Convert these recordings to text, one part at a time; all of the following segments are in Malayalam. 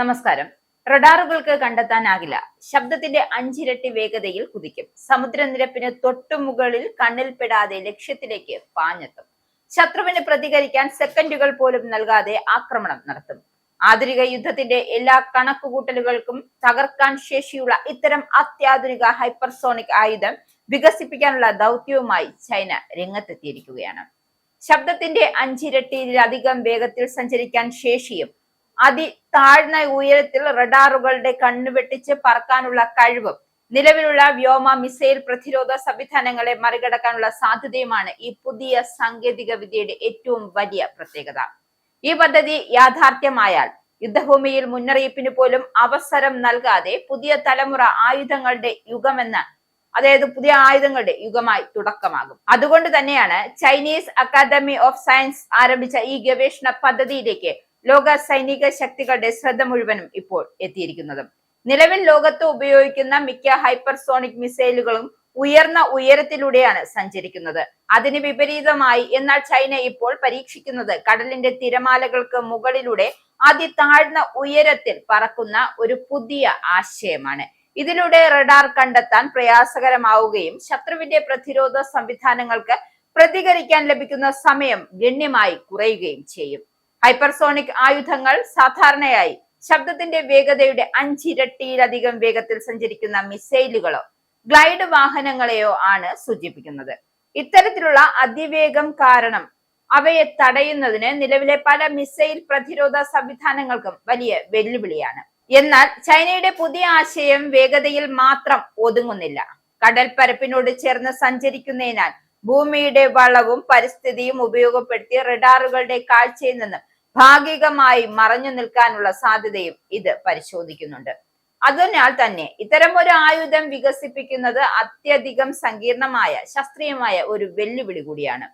നമസ്കാരം. റഡാറുകൾക്ക് കണ്ടെത്താനാകില്ല. ശബ്ദത്തിന്റെ 5 ഇരട്ടി വേഗതയിൽ കുതിക്കും. സമുദ്രനിരപ്പിന് തൊട്ടുമുകളിൽ കണ്ണിൽപ്പെടാതെ ലക്ഷ്യത്തിലേക്ക് പാഞ്ഞെത്തും. ശത്രുവിന് പ്രതികരിക്കാൻ സെക്കൻഡുകൾ പോലും നൽകാതെ ആക്രമണം നടത്തും. ആധുനിക യുദ്ധത്തിന്റെ എല്ലാ കണക്കുകൂട്ടലുകൾക്കും തകർക്കാൻ ശേഷിയുള്ള ഇത്തരം അത്യാധുനിക ഹൈപ്പർസോണിക് ആയുധം വികസിപ്പിക്കാനുള്ള ദൗത്യവുമായി ചൈന രംഗത്തെത്തിയിരിക്കുകയാണ്. ശബ്ദത്തിന്റെ 5 ഇരട്ടിയിലധികം വേഗത്തിൽ സഞ്ചരിക്കാൻ ശേഷിയും താഴ്ന്ന ഉയരത്തിൽ റഡാറുകളുടെ കണ്ണുവെട്ടിച്ച് പറക്കാനുള്ള കഴിവും നിലവിലുള്ള വ്യോമ മിസൈൽ പ്രതിരോധ സംവിധാനങ്ങളെ മറികടക്കാനുള്ള സാധ്യതയുമാണ് ഈ പുതിയ സാങ്കേതിക വിദ്യയുടെ ഏറ്റവും വലിയ പ്രത്യേകത. ഈ പദ്ധതി യാഥാർത്ഥ്യമായാൽ യുദ്ധഭൂമിയിൽ മുന്നറിയിപ്പിന് പോലും അവസരം നൽകാതെ പുതിയ തലമുറ ആയുധങ്ങളുടെ യുഗമായി തുടക്കമാകും. അതുകൊണ്ട് തന്നെയാണ് ചൈനീസ് അക്കാദമി ഓഫ് സയൻസ് ആരംഭിച്ച ഈ ഗവേഷണ പദ്ധതിയിലേക്ക് ലോക സൈനിക ശക്തികളുടെ ശ്രദ്ധ മുഴുവനും ഇപ്പോൾ എത്തിയിരിക്കുന്നത്. നിലവിൽ ലോകത്ത് ഉപയോഗിക്കുന്ന മിക്ക ഹൈപ്പർസോണിക് മിസൈലുകളും ഉയർന്ന ഉയരത്തിലൂടെയാണ് സഞ്ചരിക്കുന്നത്. അതിന് വിപരീതമായി എന്നാൽ ചൈന ഇപ്പോൾ പരീക്ഷിക്കുന്നത് കടലിന്റെ തിരമാലകൾക്ക് മുകളിലൂടെ താഴ്ന്ന ഉയരത്തിൽ പറക്കുന്ന ഒരു പുതിയ ആശയമാണ്. ഇതിലൂടെ റഡാർ കണ്ടെത്താൻ പ്രയാസകരമാവുകയും ശത്രുവിന്റെ പ്രതിരോധ സംവിധാനങ്ങൾക്ക് പ്രതികരിക്കാൻ ലഭിക്കുന്ന സമയം ഗണ്യമായി കുറയുകയും ചെയ്യും. ഹൈപ്പർസോണിക് ആയുധങ്ങൾ സാധാരണയായി ശബ്ദത്തിന്റെ വേഗതയുടെ 5 ഇരട്ടിയിലധികം വേഗത്തിൽ സഞ്ചരിക്കുന്ന മിസൈലുകളോ ഗ്ലൈഡ് വാഹനങ്ങളെയോ ആണ് സൂചിപ്പിക്കുന്നത്. ഇത്തരത്തിലുള്ള അതിവേഗം കാരണം അവയെ തടയുന്നതിന് നിലവിലെ പല മിസൈൽ പ്രതിരോധ സംവിധാനങ്ങൾക്കും വലിയ വെല്ലുവിളിയാണ്. എന്നാൽ ചൈനയുടെ പുതിയ ആശയം വേഗതയിൽ മാത്രം ഒതുങ്ങുന്നില്ല. കടൽ പരപ്പിനോട് ചേർന്ന് സഞ്ചരിക്കുന്നതിനാൽ ഭൂമിയുടെ വളവും പരിസ്ഥിതിയും ഉപയോഗപ്പെടുത്തി റഡാറുകളുടെ കാഴ്ചയിൽ നിന്ന് ഭാഗികമായി മറഞ്ഞു നിൽക്കാനുള്ള സാധ്യതയും ഇത് പരിശോധിക്കുന്നുണ്ട്. അതിനാൽ തന്നെ ഇത്തരം ഒരു ആയുധം വികസിപ്പിക്കുന്നത് അത്യധികം സങ്കീർണമായ ശാസ്ത്രീയമായ ഒരു വെല്ലുവിളി കൂടിയാണ്.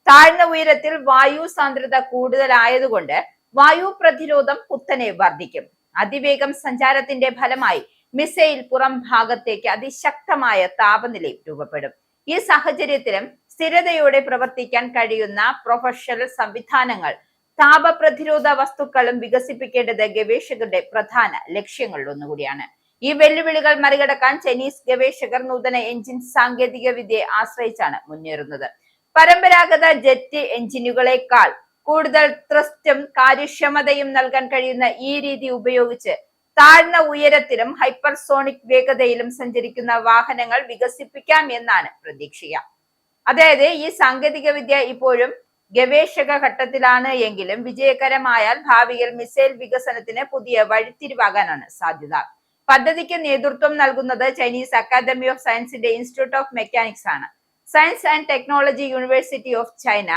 താഴ്ന്ന ഉയരത്തിൽ വായു സാന്ദ്രത കൂടുതലായതുകൊണ്ട് വായു പ്രതിരോധം കുത്തനെ വർദ്ധിക്കും. അതിവേഗം സഞ്ചാരത്തിന്റെ ഫലമായി മിസൈൽ പുറം ഭാഗത്തേക്ക് അതിശക്തമായ താപനിലയും രൂപപ്പെടും. ഈ സാഹചര്യത്തിലും സ്ഥിരതയോടെ പ്രവർത്തിക്കാൻ കഴിയുന്ന പ്രൊഫഷണൽ സംവിധാനങ്ങൾ താപപ്രതിരോധ വസ്തുക്കളും വികസിപ്പിക്കേണ്ടത് ഗവേഷകരുടെ പ്രധാന ലക്ഷ്യങ്ങളിലൊന്നുകൂടിയാണ്. ഈ വെല്ലുവിളികൾ മറികടക്കാൻ ചൈനീസ് ഗവേഷകർ നൂതന എഞ്ചിൻ സാങ്കേതിക വിദ്യയെ ആശ്രയിച്ചാണ് മുന്നേറുന്നത്. പരമ്പരാഗത ജെറ്റ് എഞ്ചിനുകളെക്കാൾ കൂടുതൽ ത്രസ്റ്റും കാര്യക്ഷമതയും നൽകാൻ കഴിയുന്ന ഈ രീതി ഉപയോഗിച്ച് താഴ്ന്ന ഉയരത്തിലും ഹൈപ്പർസോണിക് വേഗതയിലും സഞ്ചരിക്കുന്ന വാഹനങ്ങൾ വികസിപ്പിക്കാം എന്നാണ് പ്രതീക്ഷ. അതായത് ഈ സാങ്കേതിക വിദ്യ ഇപ്പോഴും ഗവേഷക ഘട്ടത്തിലാണ് എങ്കിലും വിജയകരമായാൽ ഭാവിയിൽ മിസൈൽ വികസനത്തിന് പുതിയ വഴിത്തിരിവാകാനാണ് സാധ്യത. പദ്ധതിക്ക് നേതൃത്വം നൽകുന്നത് ചൈനീസ് അക്കാദമി ഓഫ് സയൻസിന്റെ ഇൻസ്റ്റിറ്റ്യൂട്ട് ഓഫ് മെക്കാനിക്സ് ആണ്. Science and technology university of China,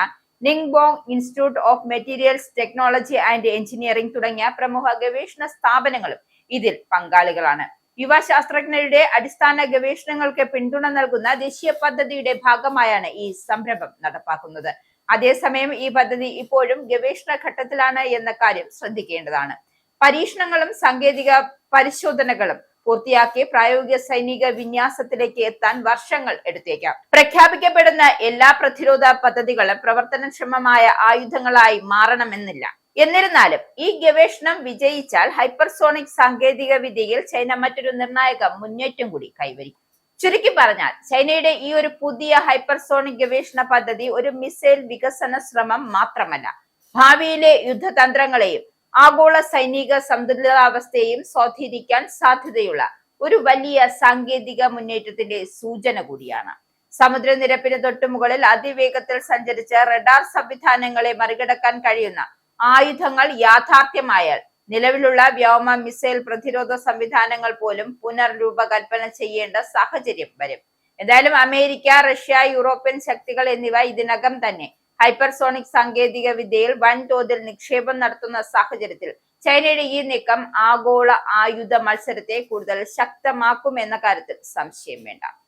നിങ്ബോങ് institute of materials technology and engineering തുടങ്ങിയ പ്രമുഖ ഗവേഷണ സ്ഥാപനങ്ങളും ഇതിൽ പങ്കാളികളാണ്. യുവ ശാസ്ത്രജ്ഞരുടെ അടിസ്ഥാന ഗവേഷണങ്ങൾക്ക് പിന്തുണ നൽകുന്ന ദേശീയ പദ്ധതിയുടെ ഭാഗമായാണ് ഈ സംരംഭം നടപ്പാക്കുന്നത്. അതേസമയം ഈ പദ്ധതി ഇപ്പോഴും ഗവേഷണ ഘട്ടത്തിലാണ് എന്ന കാര്യം ശ്രദ്ധിക്കേണ്ടതാണ്. പരീക്ഷണങ്ങളും സാങ്കേതിക പരിശോധനകളും പൂർത്തിയാക്കി പ്രായോഗിക സൈനിക വിന്യാസത്തിലേക്ക് എത്താൻ വർഷങ്ങൾ എടുത്തേക്കാം. പ്രഖ്യാപിക്കപ്പെടുന്ന എല്ലാ പ്രതിരോധ പദ്ധതികളും പ്രവർത്തനക്ഷമമായ ആയുധങ്ങളായി മാറണമെന്നില്ല. എന്നിരുന്നാലും ഈ ഗവേഷണം വിജയിച്ചാൽ ഹൈപ്പർസോണിക് സാങ്കേതിക വിദ്യയിൽ ചൈന മറ്റൊരു നിർണായക മുന്നേറ്റം കൂടി കൈവരിക്കും. ചുരുക്കി പറഞ്ഞാൽ ചൈനയുടെ ഈ ഒരു പുതിയ ഹൈപ്പർസോണിക് ഗവേഷണ പദ്ധതി ഒരു മിസൈൽ വികസന ശ്രമം മാത്രമല്ല, ഭാവിയിലെ യുദ്ധതന്ത്രങ്ങളെയും ആഗോള സൈനിക സന്തുലിതാവസ്ഥയെയും സ്വാധീനിക്കാൻ സാധ്യതയുള്ള ഒരു വലിയ സാങ്കേതിക മുന്നേറ്റത്തിന്റെ സൂചന കൂടിയാണ്. സമുദ്രനിരപ്പിന് തൊട്ടുമുകളിൽ അതിവേഗത്തിൽ സഞ്ചരിച്ച റഡാർ സംവിധാനങ്ങളെ മറികടക്കാൻ കഴിയുന്ന ആയുധങ്ങൾ യാഥാർത്ഥ്യമായാൽ നിലവിലുള്ള വ്യോമ മിസൈൽ പ്രതിരോധ സംവിധാനങ്ങൾ പോലും പുനർരൂപകൽപ്പന ചെയ്യേണ്ട സാഹചര്യം വരും. എന്തായാലും അമേരിക്ക, റഷ്യ, യൂറോപ്യൻ ശക്തികൾ എന്നിവ ഇതിനകം തന്നെ ഹൈപ്പർസോണിക് സാങ്കേതിക വിദ്യയിൽ വൻതോതിൽ നിക്ഷേപം നടത്തുന്ന സാഹചര്യത്തിൽ ചൈനയുടെ ഈ നീക്കം ആഗോള ആയുധ മത്സരത്തെ കൂടുതൽ ശക്തമാക്കും എന്ന കാര്യത്തിൽ സംശയം വേണ്ട.